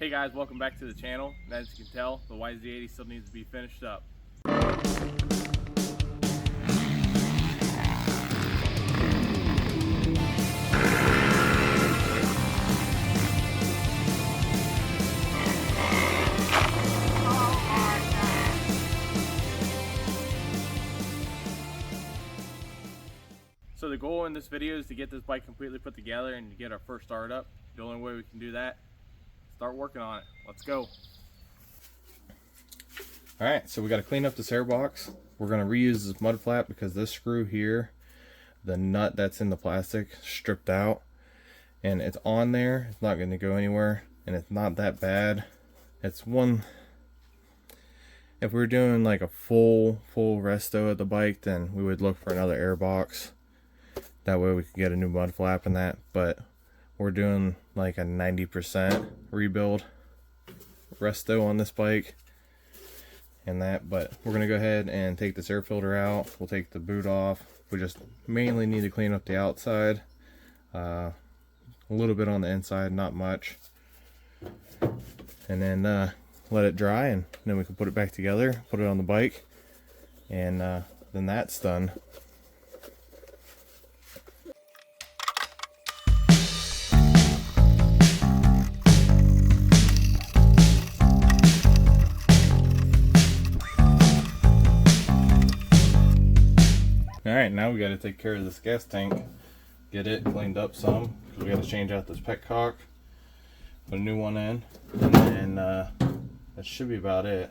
Hey guys, welcome back to the channel. And as you can tell, the yz80 still needs to be finished up. So the goal in this video is to get this bike completely put together and to get our first start up. The only way we can do that, start working on it. Let's go. Alright, so we got to clean up this air box. We're going to reuse this mud flap because this screw here, the nut that's in the plastic, stripped out. And it's on there. It's not going to go anywhere. And it's not that bad. It's one... If we were doing like a full resto at the bike, then we would look for another air box. That way we could get a new mud flap in that. But we're doing like a 90% rebuild resto on this bike and that. But we're gonna go ahead and take this air filter out. We'll take the boot off. We just mainly need to clean up the outside, a little bit on the inside, not much, and then let it dry, and then we can put it back together, put it on the bike, and then that's done. Alright, now we got to take care of this gas tank, get it cleaned up some, because we got to change out this petcock, put a new one in, and then that should be about it.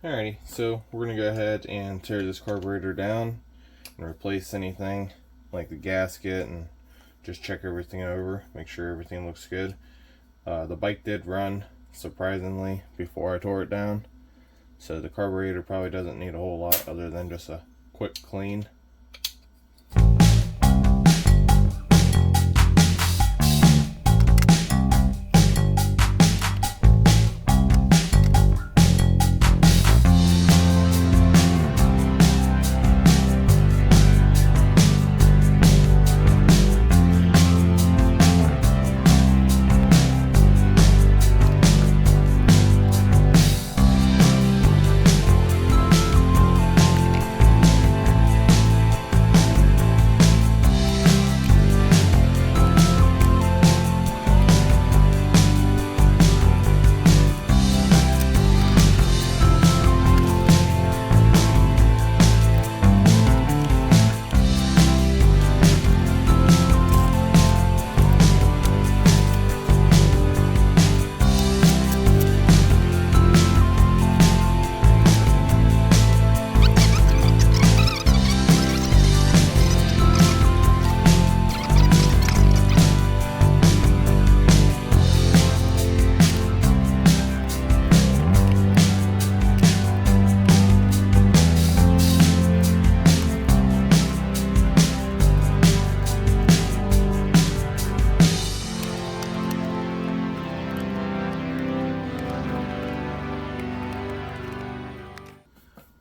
Alrighty, so we're going to go ahead and tear this carburetor down and replace anything like the gasket and just check everything over, make sure everything looks good. The bike did run, surprisingly, before I tore it down, so the carburetor probably doesn't need a whole lot other than just a quick clean.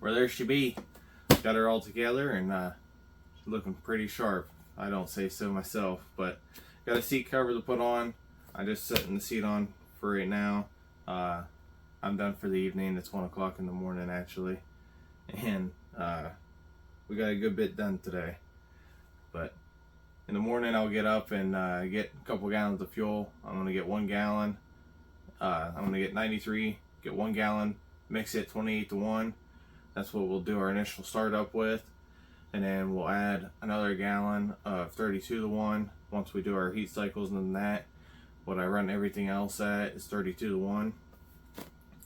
Well, there she be. Got her all together and she's looking pretty sharp. I don't say so myself, but got a seat cover to put on. I'm just setting the seat on for right now. I'm done for the evening. It's 1 o'clock in the morning actually, and we got a good bit done today. But in the morning I'll get up and get a couple gallons of fuel. I'm gonna get 1 gallon. I'm gonna get 93, get 1 gallon, mix it 28-to-1. That's what we'll do our initial startup with, and then we'll add another gallon of 32-to-1 once we do our heat cycles. And then that, what I run everything else at is 32-to-1.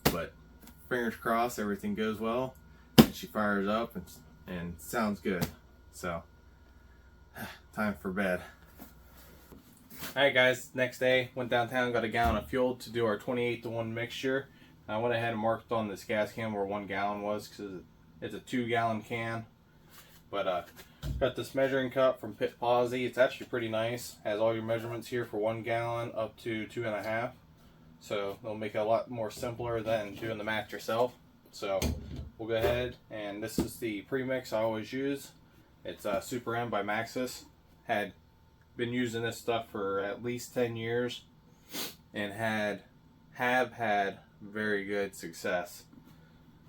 But fingers crossed everything goes well and she fires up and sounds good. So time for bed. Alright guys, next day went downtown, got a gallon of fuel to do our 28-to-1 mixture. I went ahead and marked on this gas can where 1 gallon was because it's a 2-gallon can. But got this measuring cup from Pit Posy. It's actually pretty nice. Has all your measurements here for 1 gallon up to 2.5. So it'll make it a lot more simpler than doing the math yourself. So we'll go ahead, and this is the premix I always use. It's Super M by Maxxis. Had been using this stuff for at least 10 years and have had very good success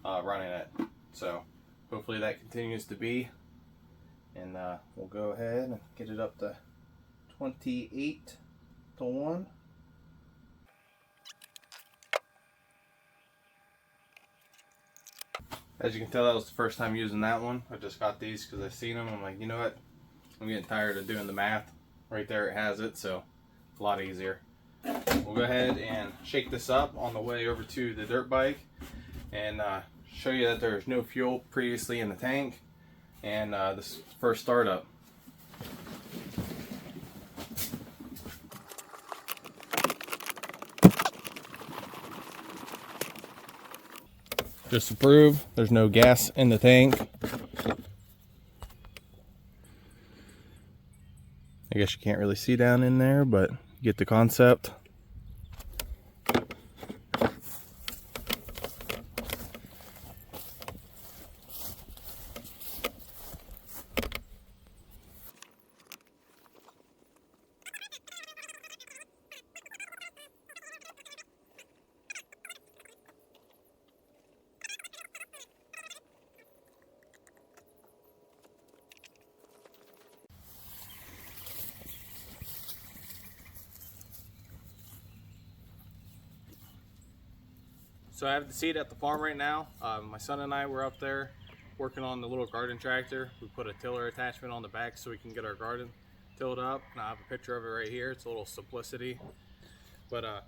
running it. So hopefully that continues to be, and we'll go ahead and get it up to 28-to-1. As you can tell, that was the first time using that one. I just got these because I seen them. I'm like, you know what? I'm getting tired of doing the math. Right there it has it, so a lot easier. We'll go ahead and shake this up on the way over to the dirt bike and show you that there's no fuel previously in the tank, and this first startup. Just to prove there's no gas in the tank. I guess you can't really see down in there, but you get the concept. So I have the seat at the farm right now. My son and I were up there working on the little garden tractor. We put a tiller attachment on the back so we can get our garden tilled up. And I have a picture of it right here. It's a little simplicity. But I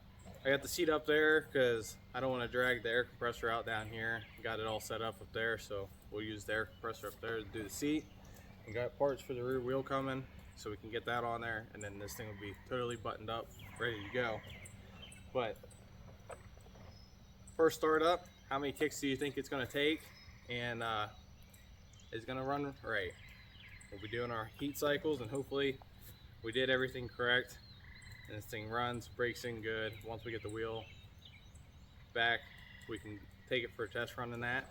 got the seat up there because I don't want to drag the air compressor out down here. Got it all set up there, so we'll use the air compressor up there to do the seat. And got parts for the rear wheel coming, so we can get that on there, and then this thing will be totally buttoned up, ready to go. But first start up, how many kicks do you think it's going to take? And it's going to run right. We'll be doing our heat cycles, and hopefully we did everything correct. And this thing runs, brakes in good. Once we get the wheel back, we can take it for a test run in that.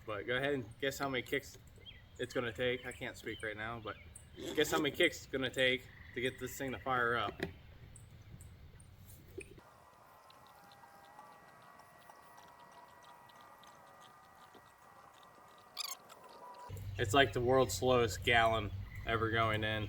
But go ahead and guess how many kicks it's going to take. I can't speak right now, but guess how many kicks it's going to take to get this thing to fire up. It's like the world's slowest gallon ever going in.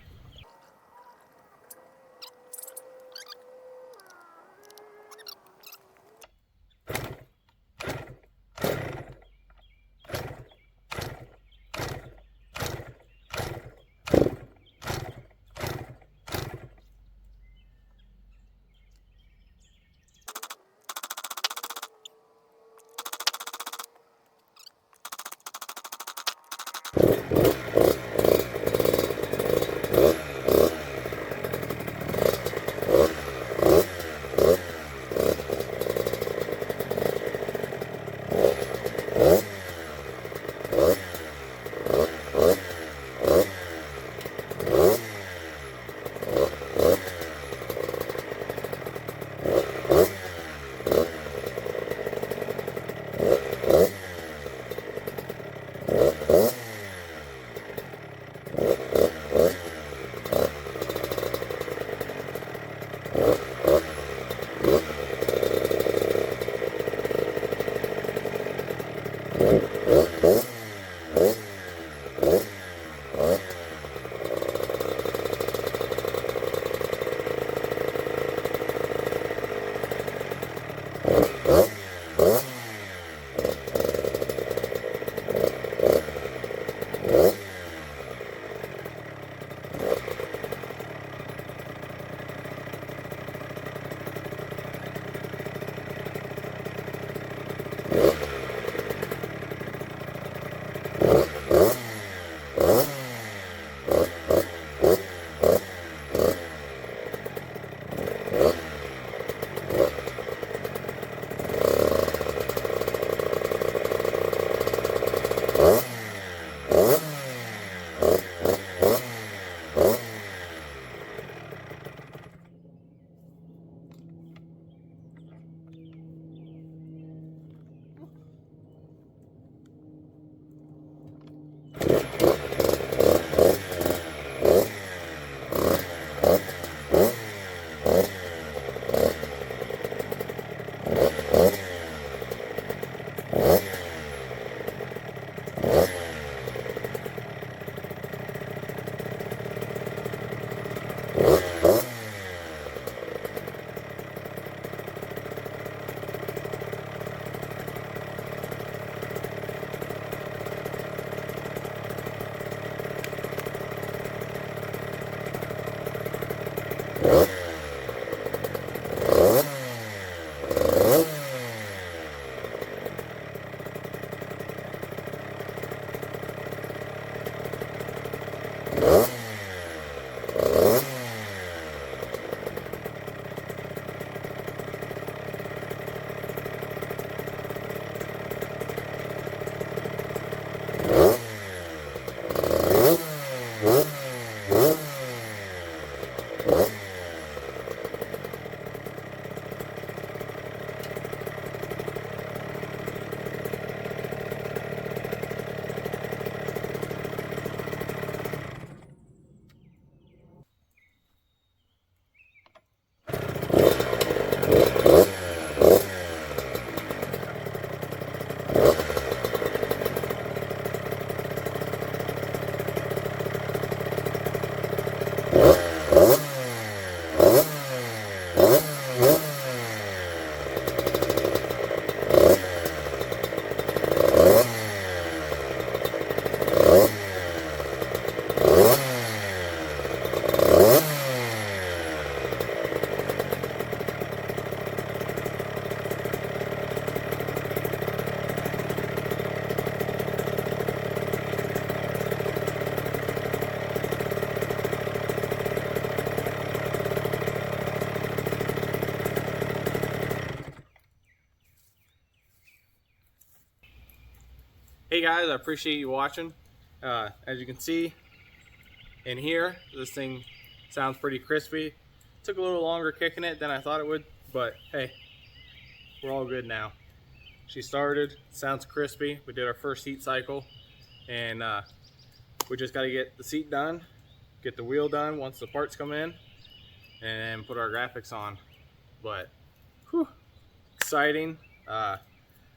Hey guys, I appreciate you watching. As you can see in here, this thing sounds pretty crispy. Took a little longer kicking it than I thought it would, but hey, we're all good now. She started, sounds crispy. We did our first heat cycle, and we just got to get the seat done, get the wheel done once the parts come in, and put our graphics on. But whew, exciting. I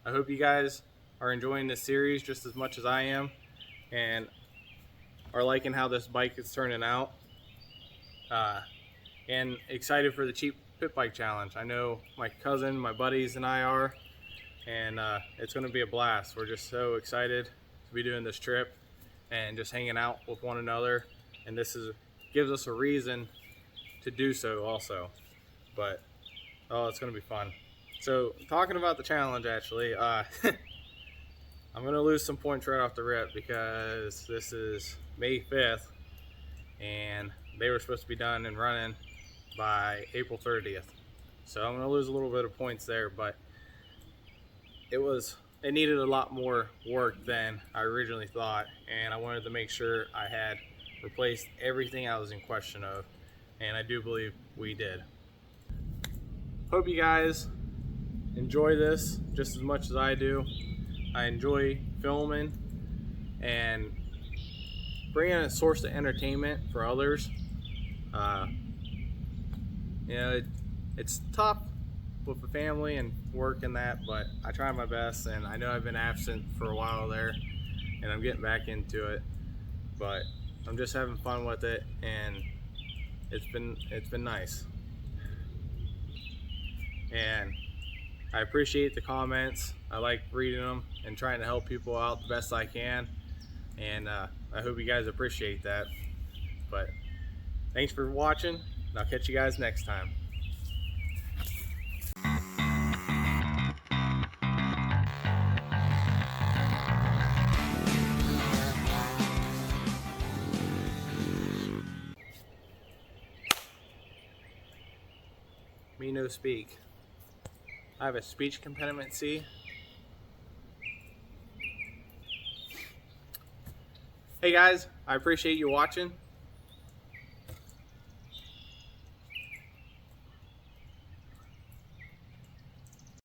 hope you guys are enjoying this series just as much as I am, and are liking how this bike is turning out, and excited for the cheap pit bike challenge. I know my cousin, my buddies, and I are, and it's going to be a blast. We're just so excited to be doing this trip and just hanging out with one another, and this gives us a reason to do so also. But oh, it's going to be fun. So talking about the challenge, actually, I'm going to lose some points right off the rip because this is May 5th and they were supposed to be done and running by April 30th. So I'm going to lose a little bit of points there, but it needed a lot more work than I originally thought, and I wanted to make sure I had replaced everything I was in question of, and I do believe we did. Hope you guys enjoy this just as much as I do. I enjoy filming and bringing a source of entertainment for others. You know, it's tough with the family and work and that, but I try my best, and I know I've been absent for a while there, and I'm getting back into it, but I'm just having fun with it, and it's been nice. And I appreciate the comments. I like reading them and trying to help people out the best I can. And I hope you guys appreciate that. But thanks for watching, and I'll catch you guys next time. Me no speak. I have a speech impediment, see? Hey guys, I appreciate you watching.